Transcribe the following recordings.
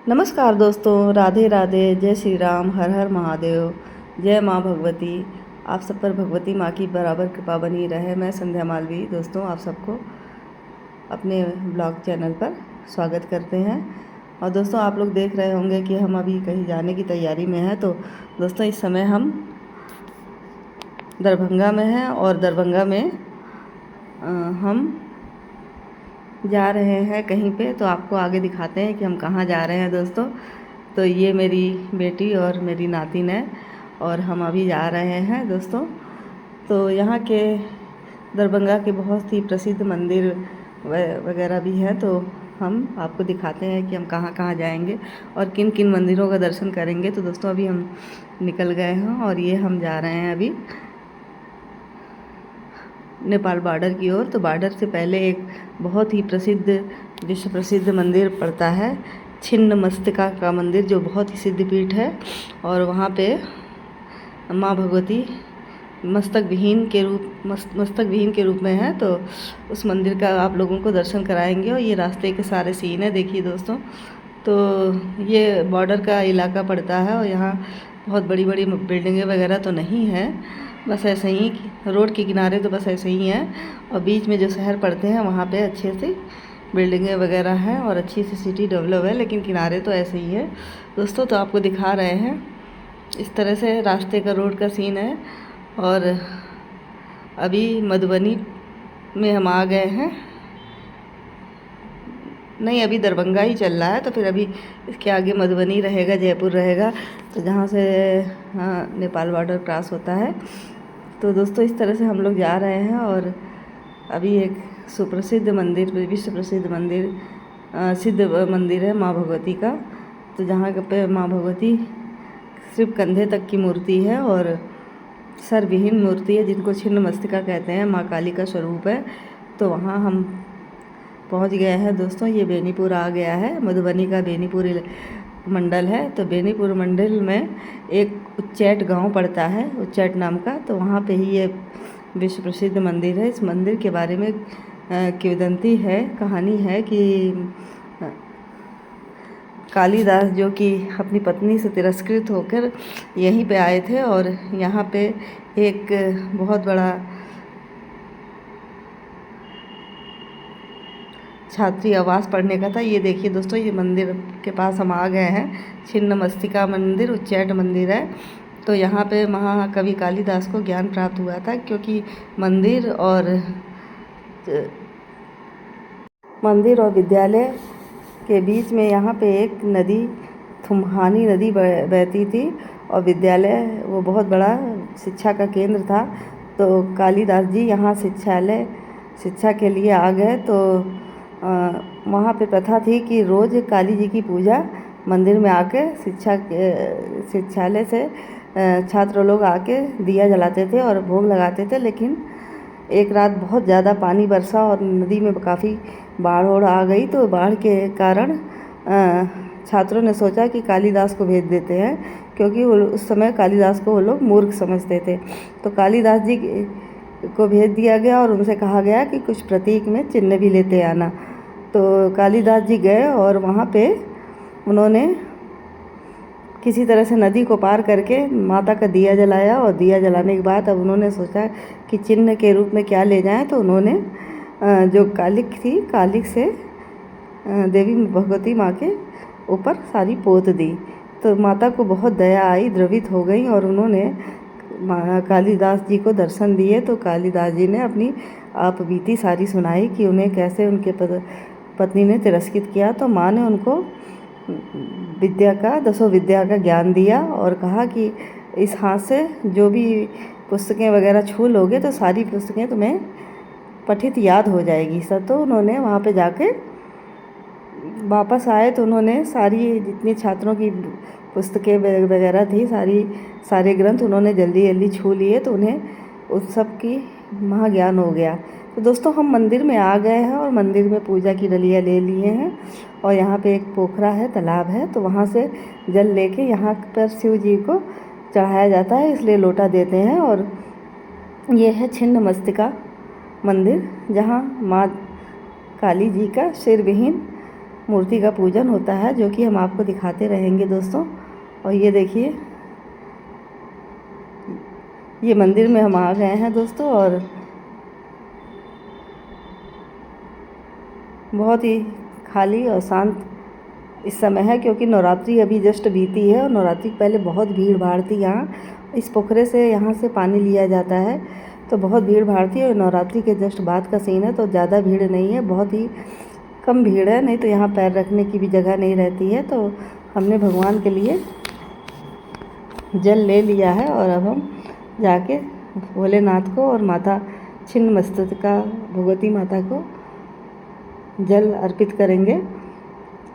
नमस्कार दोस्तों, राधे राधे, जय श्री राम, हर हर महादेव, जय माँ भगवती। आप सब पर भगवती माँ की बराबर कृपा बनी रहे। मैं संध्या मालवी दोस्तों आप सबको अपने ब्लॉग चैनल पर स्वागत करते हैं। और दोस्तों आप लोग देख रहे होंगे कि हम अभी कहीं जाने की तैयारी में हैं। तो दोस्तों इस समय हम दरभंगा में हैं और दरभंगा में हम जा रहे हैं कहीं पे। तो आपको आगे दिखाते हैं कि हम कहाँ जा रहे हैं दोस्तों। तो ये मेरी बेटी और मेरी नातिन है और हम अभी जा रहे हैं दोस्तों। तो यहाँ के दरभंगा के बहुत ही प्रसिद्ध मंदिर वगैरह भी हैं। तो हम आपको दिखाते हैं कि हम कहाँ कहाँ जाएंगे और किन किन मंदिरों का दर्शन करेंगे। तो दोस्तों अभी हम निकल गए हैं और ये हम जा रहे हैं अभी नेपाल बॉर्डर की ओर। तो बॉर्डर से पहले एक बहुत ही प्रसिद्ध विश्व प्रसिद्ध मंदिर पड़ता है, छिन्नमस्तिका का मंदिर, जो बहुत ही सिद्धपीठ है। और वहाँ पे माँ भगवती मस्तक विहीन के रूप में है। तो उस मंदिर का आप लोगों को दर्शन कराएंगे। और ये रास्ते के सारे सीन है, देखिए दोस्तों। तो ये बॉर्डर का इलाका पड़ता है और यहाँ बहुत बड़ी बड़ी बिल्डिंगें वगैरह तो नहीं हैं, बस ऐसे ही रोड के किनारे तो बस ऐसे ही हैं। और बीच में जो शहर पड़ते हैं वहाँ पे अच्छे से बिल्डिंगें वगैरह हैं और अच्छी सी सिटी डेवलप है, लेकिन किनारे तो ऐसे ही है दोस्तों। तो आपको दिखा रहे हैं, इस तरह से रास्ते का रोड का सीन है। और अभी मधुबनी में हम आ गए हैं, नहीं अभी दरभंगा ही चल रहा है। तो फिर अभी इसके आगे मधुबनी रहेगा, जयपुर रहेगा, तो जहाँ से नेपाल बॉर्डर क्रॉस होता है। तो दोस्तों इस तरह से हम लोग जा रहे हैं। और अभी एक सुप्रसिद्ध मंदिर, विश्व प्रसिद्ध मंदिर, सिद्ध मंदिर है माँ भगवती का। तो जहाँ पे माँ भगवती सिर्फ कंधे तक की मूर्ति है और सर विहीन मूर्ति है, जिनको छिन्नमस्तिका कहते हैं, माँ काली का स्वरूप है। तो वहाँ हम पहुँच गए हैं दोस्तों। ये बेनीपुर आ गया है, मधुबनी का बेनीपुर मंडल है। तो बेनीपुर मंडल में एक उच्चैठ गांव पड़ता है, उच्चैठ नाम का। तो वहाँ पे ही ये विश्व प्रसिद्ध मंदिर है। इस मंदिर के बारे में किंवदंती है, कहानी है कि कालिदास, जो कि अपनी पत्नी से तिरस्कृत होकर यहीं पे आए थे और यहाँ पे एक बहुत बड़ा छात्री आवास पढ़ने का था। ये देखिए दोस्तों, ये मंदिर के पास हम आ गए हैं, छिन्नमस्तिका मंदिर, उच्चैठ मंदिर है। तो यहाँ पे महाकवि कालिदास को ज्ञान प्राप्त हुआ था, क्योंकि मंदिर और विद्यालय के बीच में यहाँ पे एक नदी, थुम्हानी नदी बहती थी। और विद्यालय वो बहुत बड़ा शिक्षा का केंद्र था। तो कालिदास जी यहाँ शिक्षा के लिए आ गए। तो वहाँ पे प्रथा थी कि रोज़ काली जी की पूजा मंदिर में आके शिक्षालय से छात्र लोग आके दिया जलाते थे और भोग लगाते थे। लेकिन एक रात बहुत ज़्यादा पानी बरसा और नदी में काफ़ी बाढ़ आ गई। तो बाढ़ के कारण छात्रों ने सोचा कि कालिदास को भेज देते हैं, क्योंकि उस समय कालिदास को वो लोग मूर्ख समझते थे। तो कालिदास जी को भेज दिया गया और उनसे कहा गया कि कुछ प्रतीक में चिन्ह भी लेते आना। तो कालिदास जी गए और वहाँ पे उन्होंने किसी तरह से नदी को पार करके माता का दिया जलाया। और दिया जलाने के बाद अब उन्होंने सोचा कि चिन्ह के रूप में क्या ले जाएं। तो उन्होंने जो कालिक थी, कालिक से देवी भगवती माँ के ऊपर सारी पोत दी। तो माता को बहुत दया आई, द्रवित हो गई और उन्होंने कालिदास जी को दर्शन दिए। तो कालिदास जी ने अपनी आप बीती सारी सुनाई कि उन्हें कैसे उनके पत्नी ने तिरस्कृत किया। तो माँ ने उनको दसों विद्या का ज्ञान दिया और कहा कि इस हाथ से जो भी पुस्तकें वगैरह छू लोगे तो सारी पुस्तकें तुम्हें पठित याद हो जाएगी सब। तो उन्होंने वहाँ पे जाके वापस आए तो उन्होंने सारी जितनी छात्रों की पुस्तकें वगैरह थी, सारे ग्रंथ उन्होंने जल्दी जल्दी छू लिए। तो उन्हें उस सब की महाज्ञान हो गया। तो दोस्तों हम मंदिर में आ गए हैं और मंदिर में पूजा की डलियाँ ले लिए हैं। और यहाँ पे एक पोखरा है, तालाब है। तो वहाँ से जल लेके यहाँ पर शिव जी को चढ़ाया जाता है, इसलिए लोटा देते हैं। और ये है छिन्नमस्तिका मंदिर, जहाँ माँ काली जी का सिर विहीन मूर्ति का पूजन होता है, जो कि हम आपको दिखाते रहेंगे दोस्तों। और ये देखिए, ये मंदिर में हम आ गए हैं दोस्तों, और बहुत ही खाली और शांत इस समय है, क्योंकि नवरात्रि अभी जस्ट बीती है और नवरात्रि के पहले बहुत भीड़ भाड़ थी यहाँ। इस पोखरे से यहाँ से पानी लिया जाता है, तो बहुत भीड़ भाड़ थी। और नवरात्रि के जस्ट बाद का सीन है, तो ज़्यादा भीड़ नहीं है, बहुत ही कम भीड़ है। नहीं तो यहाँ पैर रखने की भी जगह नहीं रहती है। तो हमने भगवान के लिए जल ले लिया है, और अब हम जाके भोलेनाथ को और माता छिन्नमस्तिका भगवती माता को जल अर्पित करेंगे।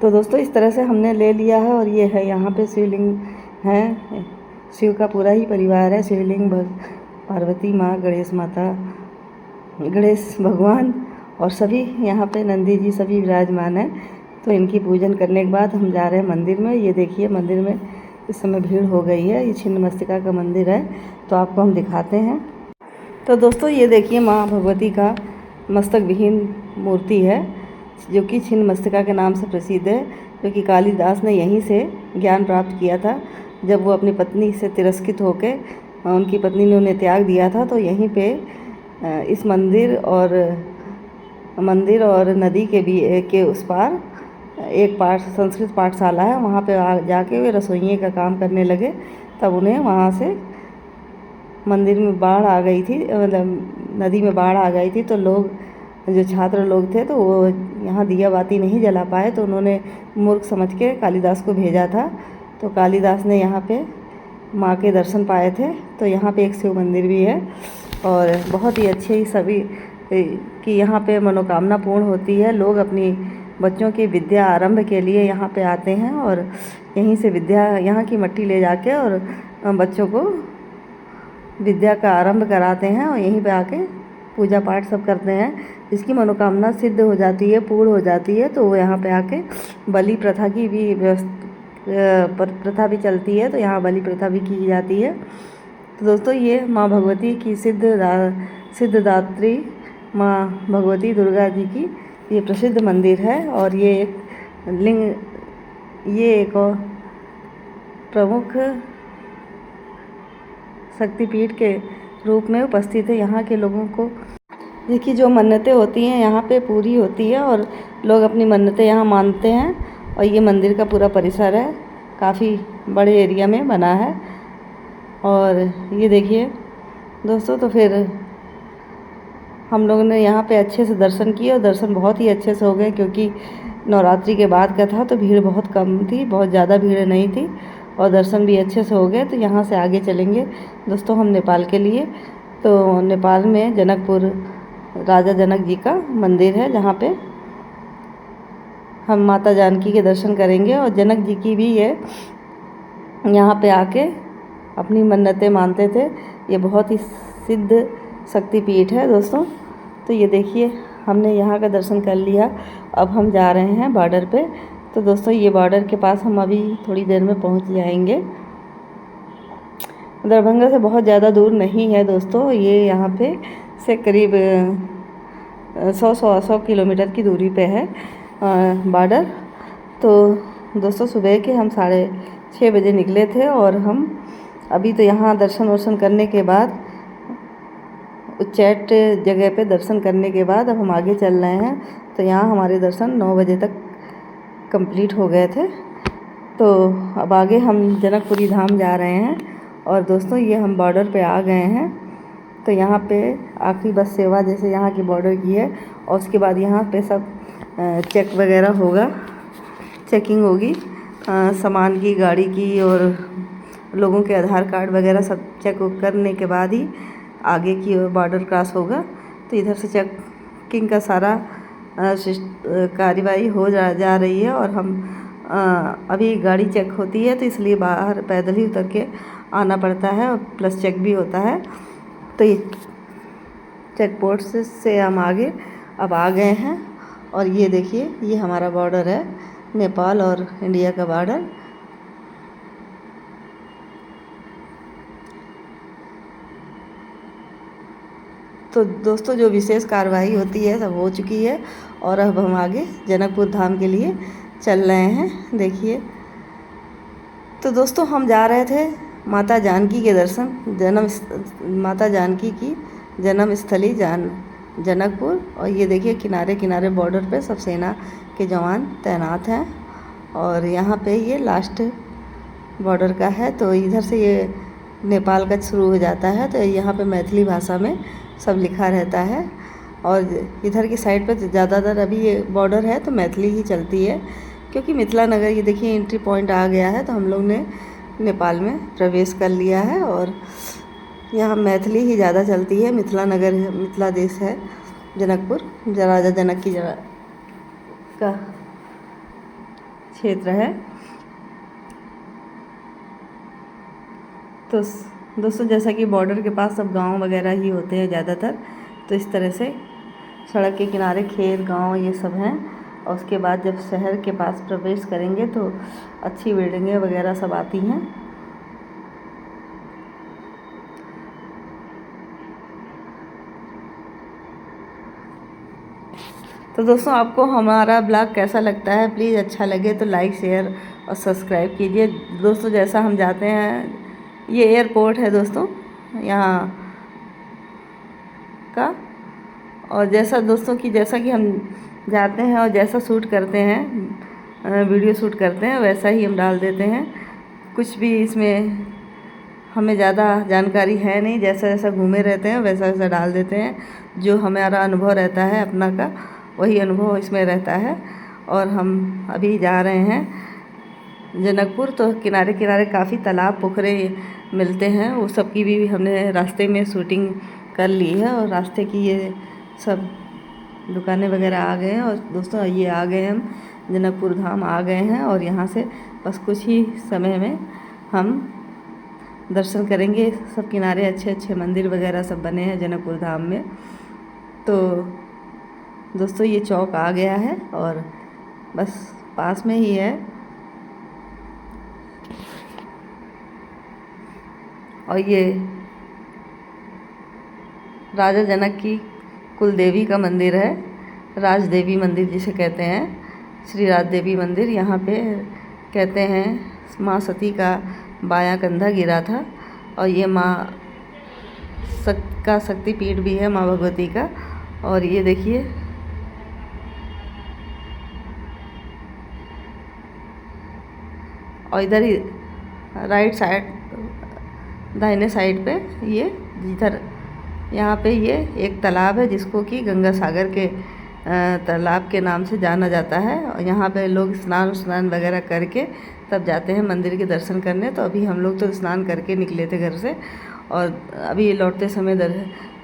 तो दोस्तों इस तरह से हमने ले लिया है। और ये है यहाँ पे शिवलिंग है, शिव का पूरा ही परिवार है। शिवलिंग, पार्वती माँ, गणेश माता, गणेश भगवान और सभी यहाँ पे नंदी जी सभी विराजमान हैं। तो इनकी पूजन करने के बाद हम जा रहे हैं मंदिर में। ये देखिए, मंदिर में इस समय भीड़ हो गई है। ये छिन्नमस्तिका का मंदिर है, तो आपको हम दिखाते हैं। तो दोस्तों ये देखिए, माँ भगवती का मस्तक विहीन मूर्ति है, जो कि छिन्नमस्तिका के नाम से प्रसिद्ध है, क्योंकि कालिदास ने यहीं से ज्ञान प्राप्त किया था। जब वो अपनी पत्नी से तिरस्कृत होकर, उनकी पत्नी ने उन्हें त्याग दिया था, तो यहीं पे इस मंदिर और नदी के उस पार एक संस्कृत पाठशाला है। वहाँ पे जाके वे रसोइये का काम करने लगे। तब उन्हें वहाँ से मंदिर में बाढ़ आ गई थी, मतलब नदी में बाढ़ आ गई थी। तो लोग, जो छात्र लोग थे, तो वो यहाँ दिया बाती नहीं जला पाए, तो उन्होंने मूर्ख समझ के कालिदास को भेजा था। तो कालिदास ने यहाँ पे माँ के दर्शन पाए थे। तो यहाँ पे एक शिव मंदिर भी है, और बहुत ही अच्छे ही सभी कि यहाँ पे मनोकामना पूर्ण होती है। लोग अपनी बच्चों की विद्या आरंभ के लिए यहाँ पे आते हैं, और यहीं से विद्या, यहाँ की मट्टी ले जाके और बच्चों को विद्या का आरंभ कराते हैं, और यहीं पे आके पूजा पाठ सब करते हैं। जिसकी मनोकामना सिद्ध हो जाती है, पूर्ण हो जाती है, तो वो यहाँ पे आके बलि प्रथा की भी प्रथा भी चलती है। तो यहाँ बलि प्रथा भी की जाती है। तो दोस्तों ये माँ भगवती की सिद्धदात्री माँ भगवती दुर्गा जी की ये प्रसिद्ध मंदिर है। और ये एक और प्रमुख शक्तिपीठ के रूप में उपस्थित है। यहाँ के लोगों को देखिए, जो मन्नतें होती हैं यहाँ पे पूरी होती है, और लोग अपनी मन्नतें यहाँ मानते हैं। और ये मंदिर का पूरा परिसर है, काफ़ी बड़े एरिया में बना है। और ये देखिए दोस्तों, तो फिर हम लोगों ने यहाँ पे अच्छे से दर्शन किए, और दर्शन बहुत ही अच्छे से हो गए, क्योंकि नवरात्रि के बाद का था, तो भीड़ बहुत कम थी, बहुत ज़्यादा भीड़ नहीं थी, और दर्शन भी अच्छे से हो गए। तो यहाँ से आगे चलेंगे दोस्तों हम नेपाल के लिए। तो नेपाल में जनकपुर राजा जनक जी का मंदिर है, जहाँ पे हम माता जानकी के दर्शन करेंगे। और जनक जी की भी ये यहाँ पे आके अपनी मन्नतें मानते थे। ये बहुत ही सिद्ध शक्तिपीठ है दोस्तों। तो ये देखिए, हमने यहाँ का दर्शन कर लिया। अब हम जा रहे हैं बॉर्डर पे। तो दोस्तों ये बॉर्डर के पास हम अभी थोड़ी देर में पहुँच जाएंगे। दरभंगा से बहुत ज़्यादा दूर नहीं है दोस्तों, ये यहाँ पे से करीब 100 किलोमीटर की दूरी पे है बॉर्डर। तो दोस्तों सुबह के हम 6:30 बजे निकले थे, और हम अभी तो यहाँ दर्शन वर्शन करने के बाद, उच्चैठ जगह पे दर्शन करने के बाद अब हम आगे चल रहे हैं। तो यहाँ हमारे दर्शन 9 बजे तक कंप्लीट हो गए थे। तो अब आगे हम जनकपुरी धाम जा रहे हैं। और दोस्तों ये हम बॉर्डर पे आ गए हैं। तो यहाँ पे आखिरी बस सेवा जैसे यहाँ की बॉर्डर की है, और उसके बाद यहाँ पे सब चेक वगैरह होगा, चेकिंग होगी सामान की, गाड़ी की, और लोगों के आधार कार्ड वगैरह सब चेक करने के बाद ही आगे की बॉर्डर क्रॉस होगा। तो इधर से चेकिंग का सारा कार्यवाही हो जा रही है। और हम अभी गाड़ी चेक होती है, तो इसलिए बाहर पैदल ही उतर के आना पड़ता है, और प्लस चेक भी होता है। तो ये चेक पोस्ट से हम आगे अब आ गए हैं। और ये देखिए, ये हमारा बॉर्डर है, नेपाल और इंडिया का बॉर्डर। तो दोस्तों जो विशेष कार्रवाई होती है सब हो चुकी है, और अब हम आगे जनकपुर धाम के लिए चल रहे हैं। देखिए, तो दोस्तों हम जा रहे थे माता जानकी के दर्शन, माता जानकी की जन्म स्थली जनकपुर। और ये देखिए किनारे किनारे बॉर्डर पे सब सेना के जवान तैनात हैं और यहाँ पे ये लास्ट बॉर्डर का है। तो इधर से ये नेपाल का शुरू हो जाता है, तो यहाँ पे मैथिली भाषा में सब लिखा रहता है। और इधर की साइड पे ज़्यादातर अभी ये बॉर्डर है तो मैथिली ही चलती है, क्योंकि मिथिला नगर ये देखिए एंट्री पॉइंट आ गया है, तो हम लोग ने नेपाल में प्रवेश कर लिया है। और यहाँ मैथिली ही ज़्यादा चलती है। मिथिला नगर मिथिला देश है जनकपुर, राजा जनक की का क्षेत्र है। तो दोस्तों जैसा कि बॉर्डर के पास सब गांव वगैरह ही होते हैं ज़्यादातर, तो इस तरह से सड़क के किनारे खेत गांव ये सब हैं। और उसके बाद जब शहर के पास प्रवेश करेंगे तो अच्छी बिल्डिंगें वगैरह सब आती हैं। तो दोस्तों आपको हमारा ब्लॉग कैसा लगता है, प्लीज़ अच्छा लगे तो लाइक शेयर और सब्सक्राइब कीजिए। दोस्तों जैसा हम जाते हैं, ये एयरपोर्ट है दोस्तों यहाँ का। और जैसा दोस्तों कि जैसा कि हम जाते हैं और जैसा शूट करते हैं, वीडियो शूट करते हैं, वैसा ही हम डाल देते हैं। कुछ भी इसमें हमें ज़्यादा जानकारी है नहीं, जैसा जैसा घूमे रहते हैं वैसा वैसा डाल देते हैं। जो हमारा अनुभव रहता है अपना का, वही अनुभव इसमें रहता है। और हम अभी जा रहे हैं जनकपुर, तो किनारे किनारे काफ़ी तालाब पोखरे मिलते हैं, वो सब की भी हमने रास्ते में शूटिंग कर ली है। और रास्ते की ये सब दुकानें वगैरह आ गए हैं। और दोस्तों ये आ गए हम जनकपुर धाम आ गए हैं, और यहाँ से बस कुछ ही समय में हम दर्शन करेंगे। सब किनारे अच्छे अच्छे मंदिर वगैरह सब बने हैं जनकपुर धाम में। तो दोस्तों ये चौक आ गया है और बस पास में ही है। और ये राजा जनक की कुल देवी का मंदिर है, राज देवी मंदिर जिसे कहते हैं, श्री राज देवी मंदिर। यहाँ पे कहते हैं माँ सती का बायां कंधा गिरा था। और ये माँ का शक्तिपीठ भी है माँ भगवती का। और ये देखिए और इधर ही राइट साइड दाहिने साइड पे ये इधर यहाँ पे ये एक तालाब है जिसको कि गंगा सागर के तालाब के नाम से जाना जाता है। और यहाँ पे लोग स्नान वगैरह करके तब जाते हैं मंदिर के दर्शन करने। तो अभी हम लोग तो स्नान करके निकले थे घर से, और अभी लौटते समय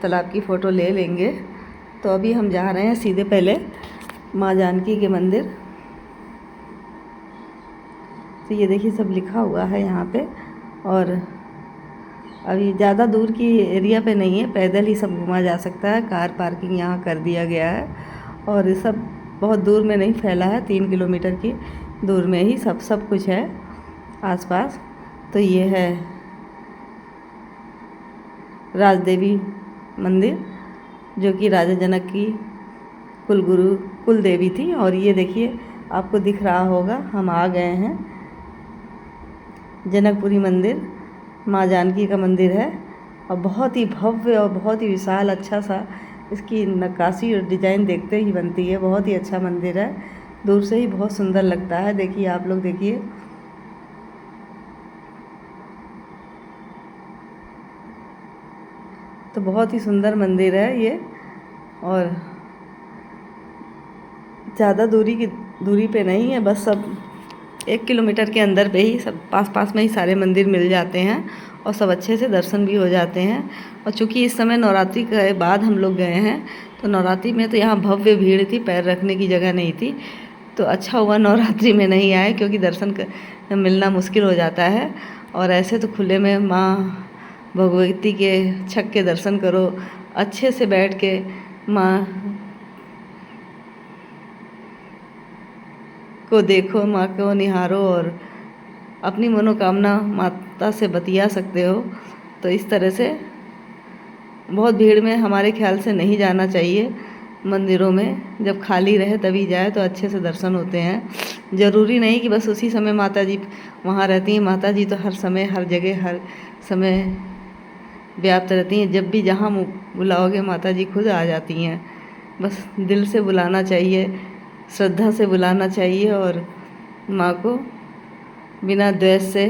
तालाब की फ़ोटो ले लेंगे। तो अभी हम जा रहे हैं सीधे पहले माँ जानकी के मंदिर। तो ये देखिए सब लिखा हुआ है यहाँ पे। और अभी ज़्यादा दूर की एरिया पे नहीं है, पैदल ही सब घूमा जा सकता है। कार पार्किंग यहाँ कर दिया गया है। और ये सब बहुत दूर में नहीं फैला है, 3 किलोमीटर की दूर में ही सब कुछ है आसपास। तो ये है राजदेवी मंदिर, जो कि राजा जनक की कुल देवी थी। और ये देखिए आपको दिख रहा होगा हम आ गए हैं जनकपुरी मंदिर, माँ जानकी का मंदिर है। और बहुत ही भव्य और बहुत ही विशाल, अच्छा सा इसकी नक्काशी और डिज़ाइन देखते ही बनती है। बहुत ही अच्छा मंदिर है, दूर से ही बहुत सुंदर लगता है। देखिए आप लोग देखिए, तो बहुत ही सुंदर मंदिर है ये। और ज़्यादा दूरी पे नहीं है, बस सब 1 किलोमीटर के अंदर पे ही सब पास में ही सारे मंदिर मिल जाते हैं और सब अच्छे से दर्शन भी हो जाते हैं। और चूँकि इस समय नवरात्रि के बाद हम लोग गए हैं, तो नवरात्रि में तो यहाँ भव्य भीड़ थी, पैर रखने की जगह नहीं थी। तो अच्छा हुआ नवरात्रि में नहीं आए, क्योंकि दर्शन मिलना मुश्किल हो जाता है। और ऐसे तो खुले में माँ भगवती के छक के दर्शन करो, अच्छे से बैठ के माँ को देखो, माँ को निहारो और अपनी मनोकामना माता से बतिया सकते हो। तो इस तरह से बहुत भीड़ में हमारे ख्याल से नहीं जाना चाहिए। मंदिरों में जब खाली रहे तभी जाए तो अच्छे से दर्शन होते हैं। ज़रूरी नहीं कि बस उसी समय माता जी वहाँ रहती हैं। माता जी तो हर समय हर जगह हर समय व्याप्त रहती हैं। जब भी जहाँ बुलाओगे माता जी खुद आ जाती हैं। बस दिल से बुलाना चाहिए, श्रद्धा से बुलाना चाहिए और माँ को बिना द्वेष से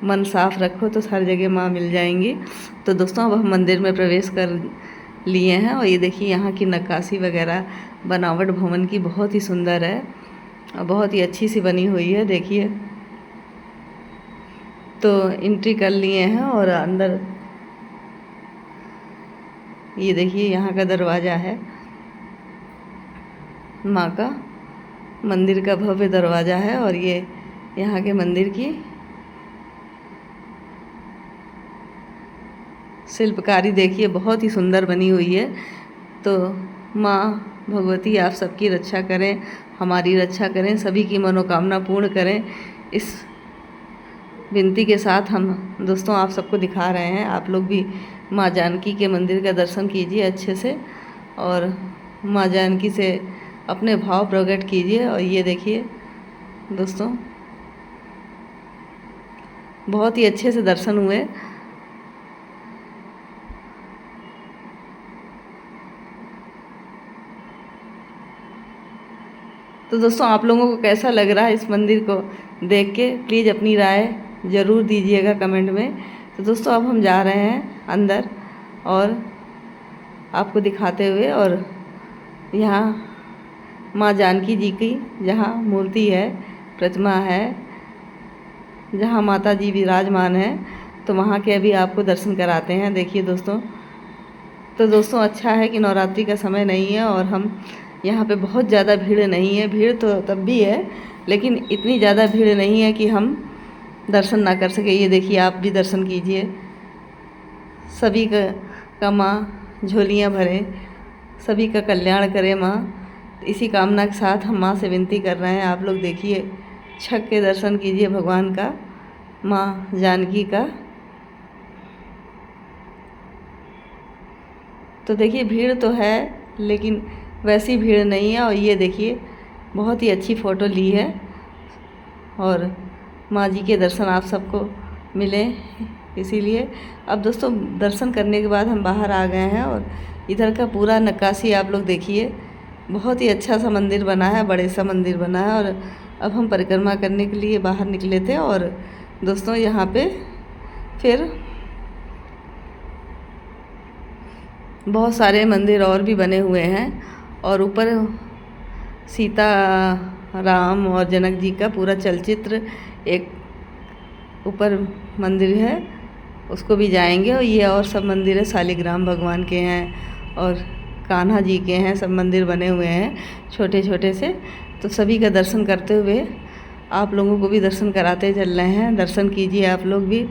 मन साफ रखो तो हर जगह माँ मिल जाएंगी। तो दोस्तों अब हम मंदिर में प्रवेश कर लिए हैं और ये देखिए यहाँ की नक्काशी वगैरह बनावट भवन की बहुत ही सुंदर है और बहुत ही अच्छी सी बनी हुई है। देखिए तो एंट्री कर लिए हैं और अंदर ये देखिए यहाँ का दरवाज़ा है, माँ का मंदिर का भव्य दरवाज़ा है और ये यहाँ के मंदिर की शिल्पकारी देखिए बहुत ही सुंदर बनी हुई है। तो माँ भगवती आप सबकी रक्षा करें, हमारी रक्षा करें, सभी की मनोकामना पूर्ण करें। इस विनती के साथ हम दोस्तों आप सबको दिखा रहे हैं। आप लोग भी माँ जानकी के मंदिर का दर्शन कीजिए अच्छे से और माँ जानकी से अपने भाव प्रकट कीजिए। और ये देखिए दोस्तों बहुत ही अच्छे से दर्शन हुए। तो दोस्तों आप लोगों को कैसा लग रहा है इस मंदिर को देख के, प्लीज़ अपनी राय ज़रूर दीजिएगा कमेंट में। तो दोस्तों अब हम जा रहे हैं अंदर और आपको दिखाते हुए, और यहाँ माँ जानकी जी की जहाँ मूर्ति है, प्रतिमा है, जहाँ माता जी विराजमान है, तो वहाँ के अभी आपको दर्शन कराते हैं। देखिए दोस्तों, तो दोस्तों अच्छा है कि नवरात्रि का समय नहीं है और हम यहाँ पे बहुत ज़्यादा भीड़ नहीं है। भीड़ तो तब भी है लेकिन इतनी ज़्यादा भीड़ नहीं है कि हम दर्शन ना कर सके। ये देखिए आप भी दर्शन कीजिए। सभी का माँ झोलियाँ भरे, सभी का कल्याण करे माँ। इसी कामना के साथ हम माँ से विनती कर रहे हैं। आप लोग देखिए छक के दर्शन कीजिए भगवान का, माँ जानकी का। तो देखिए भीड़ तो है लेकिन वैसी भीड़ नहीं है। और ये देखिए बहुत ही अच्छी फ़ोटो ली है और माँ जी के दर्शन आप सबको मिले इसीलिए। अब दोस्तों दर्शन करने के बाद हम बाहर आ गए हैं और इधर का पूरा नक्काशी आप लोग देखिए। बहुत ही अच्छा सा मंदिर बना है, बड़े सा मंदिर बना है। और अब हम परिक्रमा करने के लिए बाहर निकले थे और दोस्तों यहाँ पे फिर बहुत सारे मंदिर और भी बने हुए हैं और ऊपर सीता राम और जनक जी का पूरा चलचित्र एक ऊपर मंदिर है, उसको भी जाएंगे। और ये और सब मंदिर है, शालिग्राम भगवान के हैं और कान्हा जी के हैं, सब मंदिर बने हुए हैं छोटे छोटे से। तो सभी का दर्शन करते हुए आप लोगों को भी दर्शन कराते चल रहे हैं। दर्शन कीजिए आप लोग भी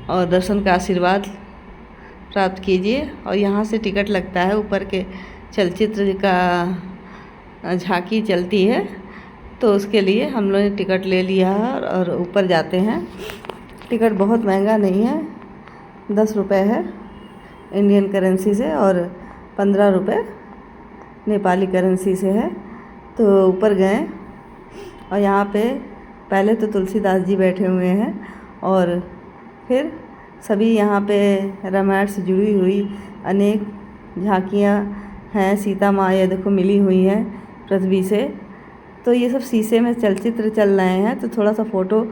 और दर्शन का आशीर्वाद प्राप्त कीजिए। और यहाँ से टिकट लगता है, ऊपर के चलचित्र का झांकी चलती है तो उसके लिए हम लोग ने टिकट ले लिया है और ऊपर जाते हैं। टिकट बहुत महंगा नहीं है, 10 रुपये है इंडियन करेंसी से और 15 रुपये नेपाली करेंसी से है। तो ऊपर गए और यहाँ पे पहले तो तुलसीदास जी बैठे हुए हैं और फिर सभी यहाँ पे रामायण से जुड़ी हुई अनेक झांकियाँ हैं। सीता माँ ये देखो मिली हुई हैं पृथ्वी से। तो ये सब शीशे में चलचित्र चल रहे हैं तो थोड़ा सा फ़ोटो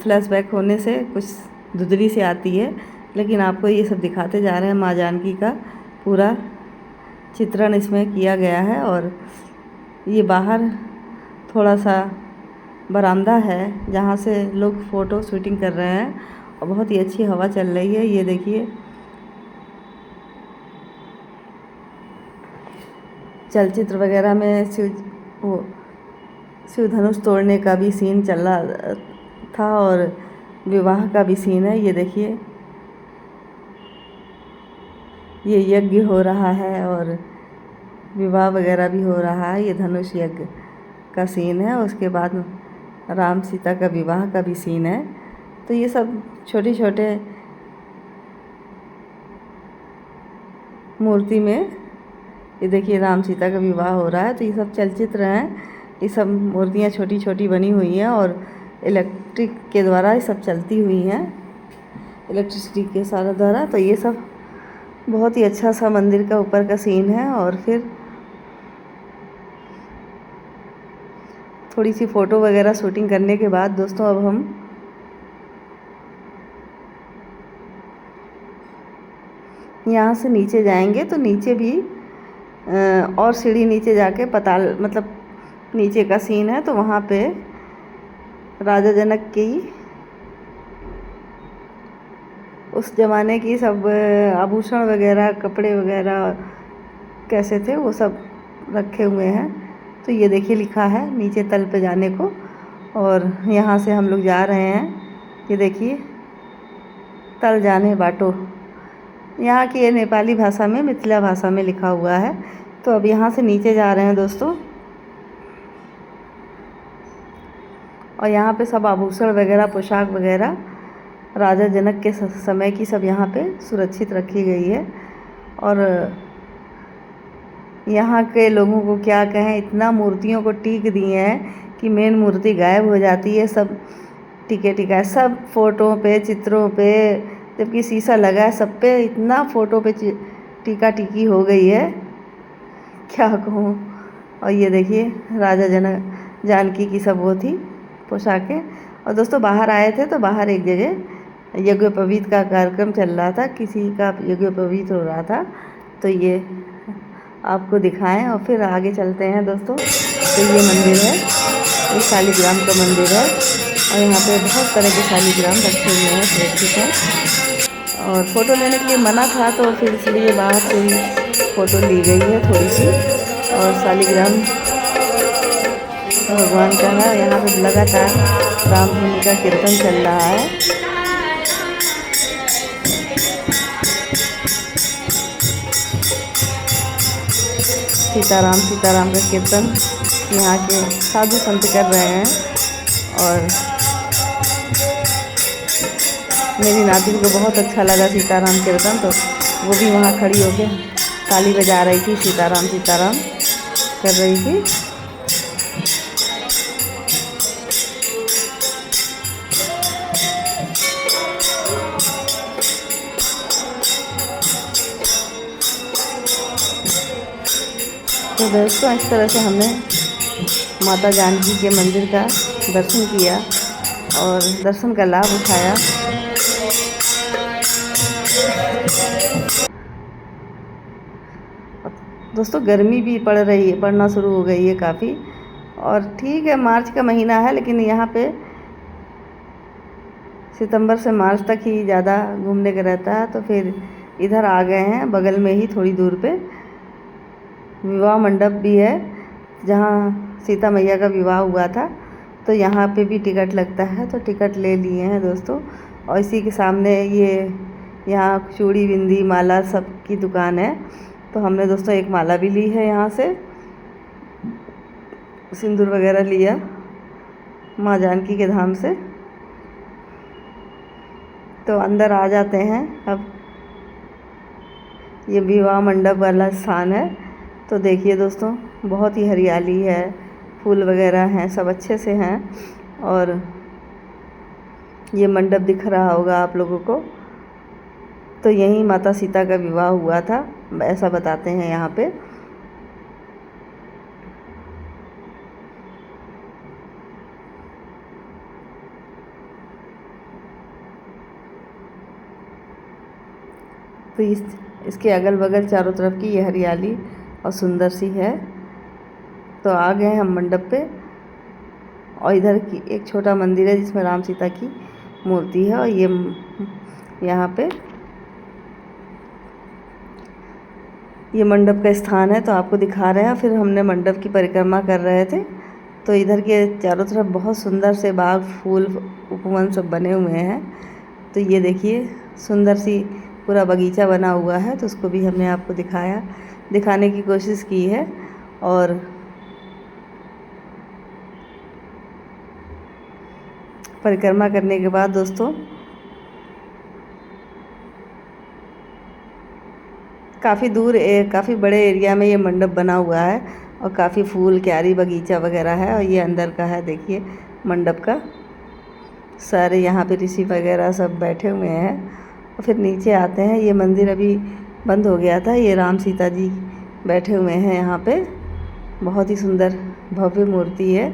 फ्लैशबैक होने से कुछ धुंधली से आती है, लेकिन आपको ये सब दिखाते जा रहे हैं। माँ जानकी का पूरा चित्रण इसमें किया गया है। और ये बाहर थोड़ा सा बरामदा है जहाँ से लोग फ़ोटो शूटिंग कर रहे हैं और बहुत ही अच्छी हवा चल रही है। ये देखिए चलचित्र वगैरह में शिव धनुष तोड़ने का भी सीन चल रहा था और विवाह का भी सीन है। ये देखिए ये यज्ञ हो रहा है और विवाह वगैरह भी हो रहा है। ये धनुष यज्ञ का सीन है, उसके बाद राम सीता का विवाह का भी सीन है। तो ये सब छोटे छोटे मूर्ति में ये देखिए राम सीता का विवाह हो रहा है। तो ये सब चलचित्र हैं, ये सब मूर्तियाँ छोटी छोटी बनी हुई हैं और इलेक्ट्रिक के द्वारा ये सब चलती हुई हैं, इलेक्ट्रिसिटी के सारा द्वारा। तो ये सब बहुत ही अच्छा सा मंदिर का ऊपर का सीन है। और फिर थोड़ी सी फ़ोटो वगैरह शूटिंग करने के बाद दोस्तों अब हम यहाँ से नीचे जाएंगे। तो नीचे भी और सीढ़ी नीचे जाके पाताल मतलब नीचे का सीन है। तो वहाँ पे राजा जनक की उस ज़माने की सब आभूषण वगैरह, कपड़े वगैरह कैसे थे वो सब रखे हुए हैं। तो ये देखिए लिखा है नीचे तल पे जाने को, और यहाँ से हम लोग जा रहे हैं। ये देखिए तल जाने बाटो, यहाँ की ये नेपाली भाषा में, मिथिला भाषा में लिखा हुआ है। तो अब यहाँ से नीचे जा रहे हैं दोस्तों, और यहाँ पे सब आभूषण वगैरह, पोशाक वगैरह राजा जनक के समय की सब यहाँ पे सुरक्षित रखी गई है। और यहाँ के लोगों को क्या कहें, इतना मूर्तियों को टीक दिए हैं कि मेन मूर्ति गायब हो जाती है, सब टीके टिका है, सब फ़ोटो पे, चित्रों पे, जबकि शीशा लगा है सब पे, इतना फ़ोटो पे टीका टिकी हो गई है, क्या कहूँ। और ये देखिए राजा जानकी की सब वो थी पोशाकें। और दोस्तों बाहर आए थे तो बाहर एक जगह यज्ञोपवीत का कार्यक्रम चल रहा था, किसी का यज्ञोपवीत हो रहा था। तो ये आपको दिखाएं और फिर आगे चलते हैं दोस्तों। तो ये मंदिर है, ये शालिग्राम का मंदिर है, और यहाँ पे बहुत तरह के शालिग्राम रखे हुए हैं, सुरक्षित हैं। और फ़ोटो लेने के लिए मना था, तो फिर इसलिए बाहर से ही फ़ोटो ली गई है थोड़ी सी। और शालिग्राम भगवान का है। यहाँ पे लगातार रामधुनी का कीर्तन चल रहा है। सीताराम का कीर्तन यहाँ के साधु संत कर रहे हैं। और मेरी नातिन को बहुत अच्छा लगा सीताराम कीर्तन, तो वो भी वहाँ खड़ी होके ताली बजा रही थी, सीताराम कर रही थी। तो दोस्तों इस तरह से हमने माता जानकी के मंदिर का दर्शन किया और दर्शन का लाभ उठाया। दोस्तों गर्मी भी पड़ना शुरू हो गई है काफ़ी। और ठीक है मार्च का महीना है, लेकिन यहाँ पे सितंबर से मार्च तक ही ज़्यादा घूमने का रहता है। तो फिर इधर आ गए हैं, बगल में ही थोड़ी दूर पे विवाह मंडप भी है, जहाँ सीता मैया का विवाह हुआ था। तो यहाँ पे भी टिकट लगता है, तो टिकट ले लिए हैं दोस्तों। और इसी के सामने ये यहाँ चूड़ी, बिंदी, माला सब की दुकान है। तो हमने दोस्तों एक माला भी ली है यहाँ से, सिंदूर वगैरह लिया माँ जानकी के धाम से। तो अंदर आ जाते हैं। अब ये विवाह मंडप वाला स्थान है। तो देखिए दोस्तों बहुत ही हरियाली है, फूल वगैरह हैं, सब अच्छे से हैं। और ये मंडप दिख रहा होगा आप लोगों को। तो यहीं माता सीता का विवाह हुआ था, ऐसा बताते हैं यहाँ पे। तो इसके अगल बगल चारों तरफ की ये हरियाली और सुंदर सी है। तो आ गए हम मंडप पे, और इधर की एक छोटा मंदिर है जिसमें राम सीता की मूर्ति है। और ये यहाँ पे ये मंडप का स्थान है, तो आपको दिखा रहे हैं। फिर हमने मंडप की परिक्रमा कर रहे थे। तो इधर के चारों तरफ बहुत सुंदर से बाग, फूल, उपवन सब बने हुए हैं। तो ये देखिए सुंदर सी पूरा बगीचा बना हुआ है। तो उसको भी हमने आपको दिखाने की कोशिश की है। और परिक्रमा करने के बाद दोस्तों काफ़ी दूर काफ़ी बड़े एरिया में ये मंडप बना हुआ है और काफ़ी फूल क्यारी बगीचा वगैरह है। और ये अंदर का है, देखिए मंडप का। सारे यहाँ पे ऋषि वगैरह सब बैठे हुए हैं। और फिर नीचे आते हैं, ये मंदिर अभी बंद हो गया था। ये राम सीता जी बैठे हुए हैं यहाँ पे, बहुत ही सुंदर भव्य मूर्ति है।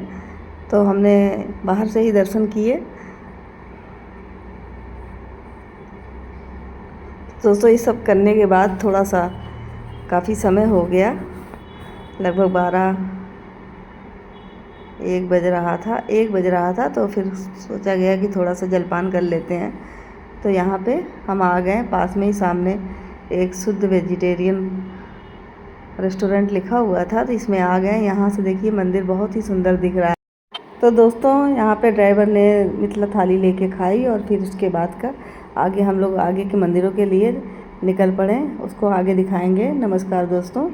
तो हमने बाहर से ही दर्शन किए। दोस्तों ये सब करने के बाद थोड़ा सा काफ़ी समय हो गया, लगभग 1 बज रहा था। तो फिर सोचा गया कि थोड़ा सा जलपान कर लेते हैं। तो यहाँ पे हम आ गए, पास में ही सामने एक शुद्ध वेजिटेरियन रेस्टोरेंट लिखा हुआ था, तो इसमें आ गए। यहाँ से देखिए मंदिर बहुत ही सुंदर दिख रहा है। तो दोस्तों यहाँ पे ड्राइवर ने मिथिला थाली लेके खाई और फिर उसके बाद का आगे हम लोग आगे के मंदिरों के लिए निकल पड़े, उसको आगे दिखाएंगे। नमस्कार दोस्तों।